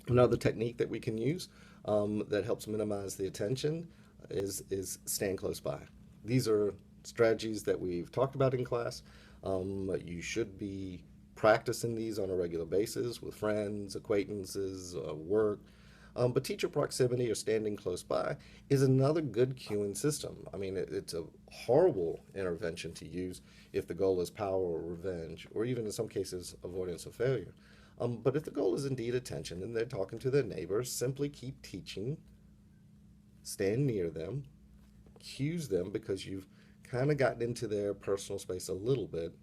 Another technique that we can use that helps minimize the attention is stand close by. These are strategies that we've talked about in class. You should be practicing these on a regular basis with friends, acquaintances, work. But teacher proximity or standing close by is another good cueing system. I mean, it's a horrible intervention to use if the goal is power or revenge, or even in some cases, avoidance of failure. But if the goal is indeed attention and they're talking to their neighbors, simply keep teaching, stand near them, cues them because you've kind of gotten into their personal space a little bit,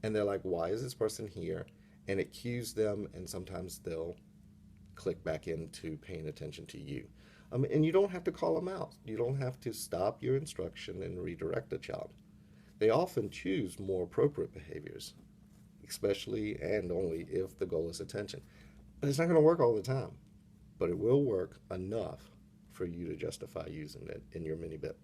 and they're like, why is this person here? And it cues them, and sometimes they'll click back into paying attention to you. And you don't have to call them out. You don't have to stop your instruction and redirect the child. They often choose more appropriate behaviors, especially and only if the goal is attention. But it's not going to work all the time, but it will work enough for you to justify using it in your mini bit.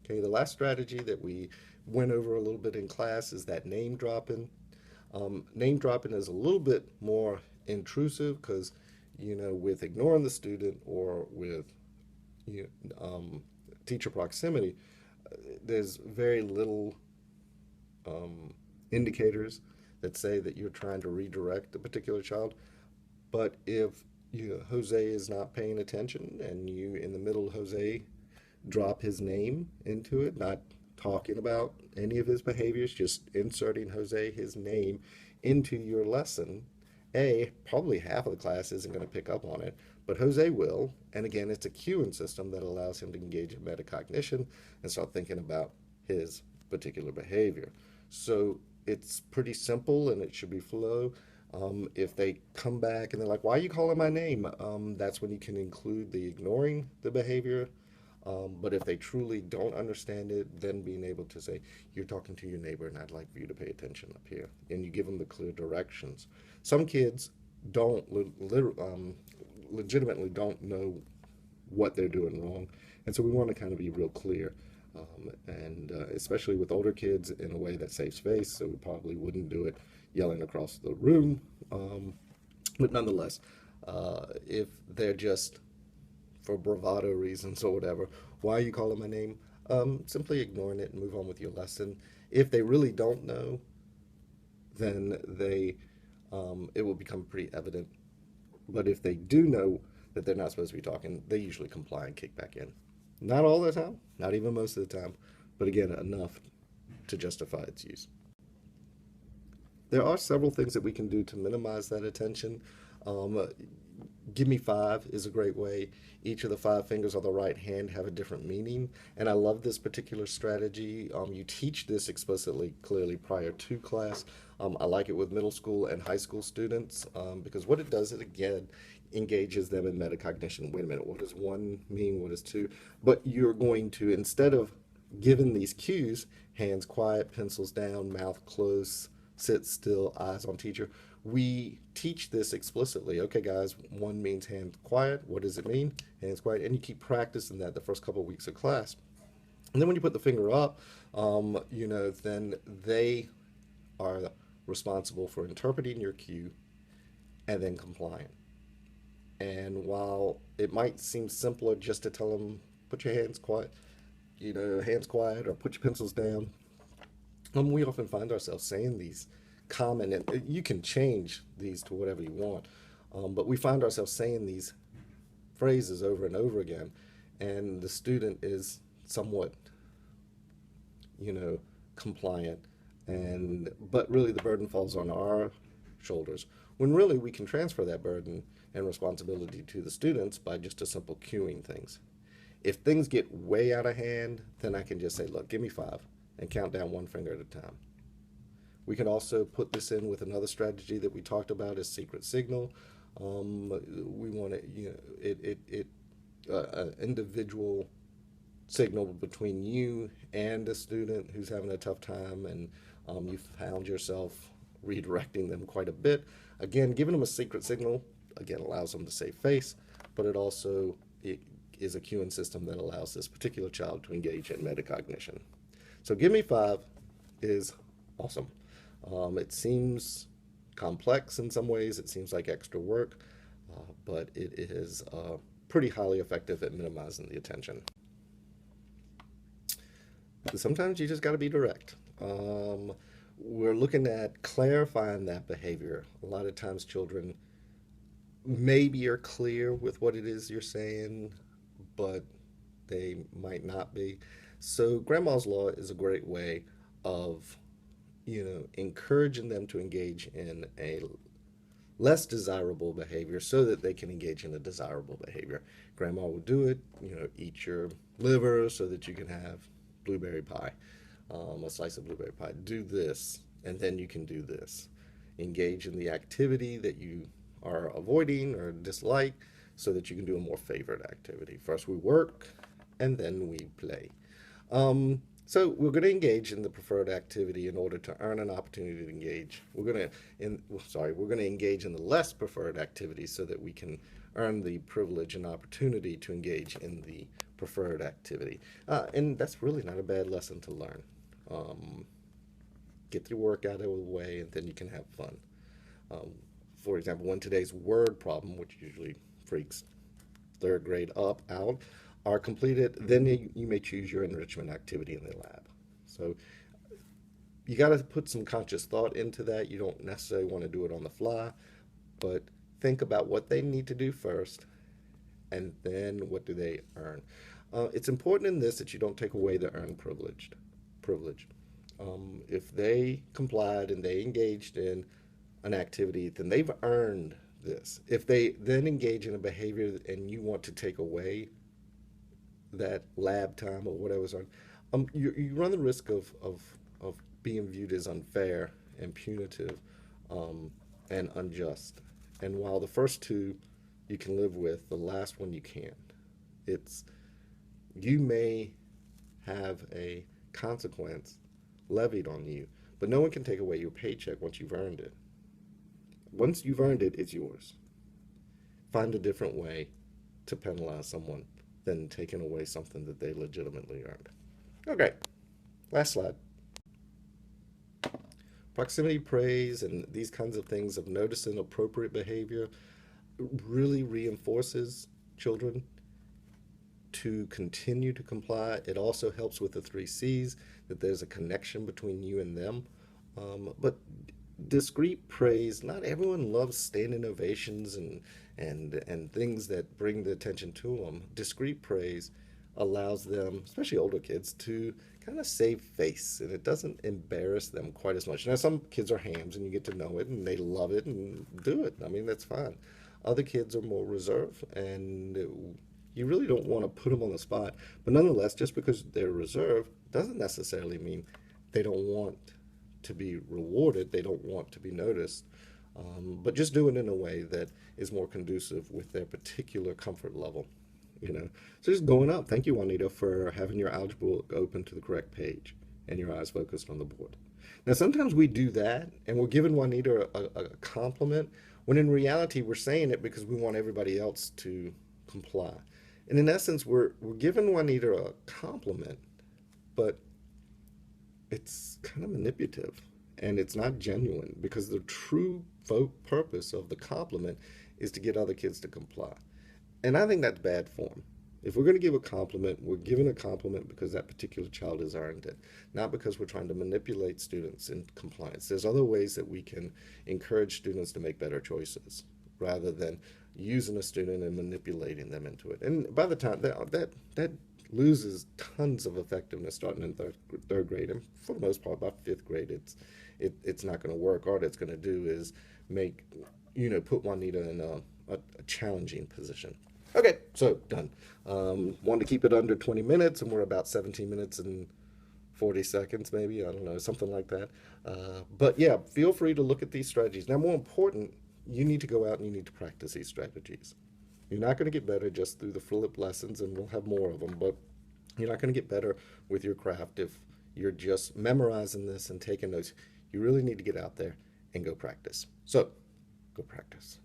Okay, the last strategy that we went over a little bit in class is that name dropping. Name dropping is a little bit more intrusive because, with ignoring the student or with you teacher proximity, there's very little um, indicators that say that you're trying to redirect a particular child. But if Jose is not paying attention and you, in the middle of Jose, drop his name into it, not talking about any of his behaviors, just inserting Jose, his name, into your lesson, probably half of the class isn't going to pick up on it, but Jose will. And again, it's a cueing system that allows him to engage in metacognition and start thinking about his particular behavior. So it's pretty simple and it should be flow. If they come back and they're like, why are you calling my name? That's when you can include the ignoring the behavior. But if they truly don't understand it, then being able to say, you're talking to your neighbor and I'd like for you to pay attention up here. And you give them the clear directions. Some kids don't legitimately don't know what they're doing wrong. And so we want to kind of be real clear. And especially with older kids in a way that saves face, so we probably wouldn't do it yelling across the room. But nonetheless, if they're just for bravado reasons or whatever, why are you calling my name? Simply ignoring it and move on with your lesson. If they really don't know, then it will become pretty evident. But if they do know that they're not supposed to be talking, they usually comply and kick back in. Not all the time, not even most of the time, but again, enough to justify its use. There are several things that we can do to minimize that attention. Um, Give me five is a great way. Each of the five fingers on the right hand have a different meaning. And I love this particular strategy. You teach this explicitly, clearly prior to class. I like it with middle school and high school students because what it does is, again, engages them in metacognition. Wait a minute, what does one mean? What does two? But you're going to, instead of giving these cues, hands quiet, pencils down, mouth closed, sit still, eyes on teacher, we teach this explicitly. Okay, guys, one means hands quiet. What does it mean? Hands quiet. And you keep practicing that the first couple of weeks of class. And then when you put the finger up, then they are responsible for interpreting your cue and then complying. And while it might seem simpler just to tell them, put your hands quiet, hands quiet, or put your pencils down, we often find ourselves saying these common, and you can change these to whatever you want, but we find ourselves saying these phrases over and over again, and the student is somewhat, you know, compliant, and but really the burden falls on our shoulders. When really we can transfer that burden and responsibility to the students by just a simple cueing things. If things get way out of hand, then I can just say, look, give me five and count down one finger at a time. We can also put this in with another strategy that we talked about as secret signal. We want to, an individual signal between you and a student who's having a tough time, and you found yourself redirecting them quite a bit. Again, giving them a secret signal, again, allows them to save face, but it is a cueing system that allows this particular child to engage in metacognition. So give me five is awesome. It seems complex in some ways. It seems like extra work, but it is pretty highly effective at minimizing the attention. Sometimes you just got to be direct. We're looking at clarifying that behavior. A lot of times, children maybe are clear with what it is you're saying, but they might not be. So, Grandma's Law is a great way of, encouraging them to engage in a less desirable behavior so that they can engage in a desirable behavior. Grandma will do it, eat your liver so that you can have blueberry pie, a slice of blueberry pie. Do this, and then you can do this. Engage in the activity that you are avoiding or dislike so that you can do a more favorite activity. First we work, and then we play. So we're going to engage in the preferred activity in order to earn an opportunity to engage. We're going to engage in the less preferred activity so that we can earn the privilege and opportunity to engage in the preferred activity. And that's really not a bad lesson to learn. Get the work out of the way, and then you can have fun. For example, when today's word problem, which usually freaks third grade out, are completed, then you may choose your enrichment activity in the lab. So you got to put some conscious thought into that. You don't necessarily want to do it on the fly, but think about what they need to do first, and then what do they earn. It's important in this that you don't take away the earned privilege. If they complied and they engaged in an activity, then they've earned this. If they then engage in a behavior and you want to take away that lab time or whatever's on, you run the risk of being viewed as unfair and punitive, and unjust. And while the first two you can live with, the last one you can't. You may have a consequence levied on you, but no one can take away your paycheck once you've earned it. Once you've earned it, it's yours. Find a different way to penalize someone than taking away something that they legitimately earned. Okay, last slide. Proximity praise and these kinds of things of noticing appropriate behavior really reinforces children to continue to comply. It also helps with the 3 C's, that there's a connection between you and them. But discreet praise, not everyone loves standing ovations and things that bring the attention to them. Discreet praise allows them, especially older kids, to kind of save face, and it doesn't embarrass them quite as much. Now, some kids are hams and you get to know it and they love it and do it. I mean, that's fine. Other kids are more reserved, and you really don't want to put them on the spot. But nonetheless, just because they're reserved doesn't necessarily mean they don't want to be rewarded, they don't want to be noticed. But just do it in a way that is more conducive with their particular comfort level. So just going up. Thank you, Juanita, for having your algebra book open to the correct page and your eyes focused on the board. Now, sometimes we do that and we're giving Juanita a compliment, when in reality we're saying it because we want everybody else to comply. And in essence, we're giving Juanita a compliment, but it's kind of manipulative and it's not genuine, because the true purpose of the compliment is to get other kids to comply. And I think that's bad form. If we're going to give a compliment, we're giving a compliment because that particular child has earned it, not because we're trying to manipulate students in compliance. There's other ways that we can encourage students to make better choices rather than using a student and manipulating them into it. And by the time that loses tons of effectiveness starting in third grade, and for the most part by 5th grade it's not going to work. All it's going to do is put Juanita in a challenging position. Okay, so done. Wanted to keep it under 20 minutes, and we're about 17 minutes and 40 seconds, maybe. I don't know, something like that. But yeah, feel free to look at these strategies. Now, more important, you need to go out and you need to practice these strategies. You're not going to get better just through the flip lessons, and we'll have more of them, but you're not going to get better with your craft if you're just memorizing this and taking notes. You really need to get out there and go practice. So, go practice.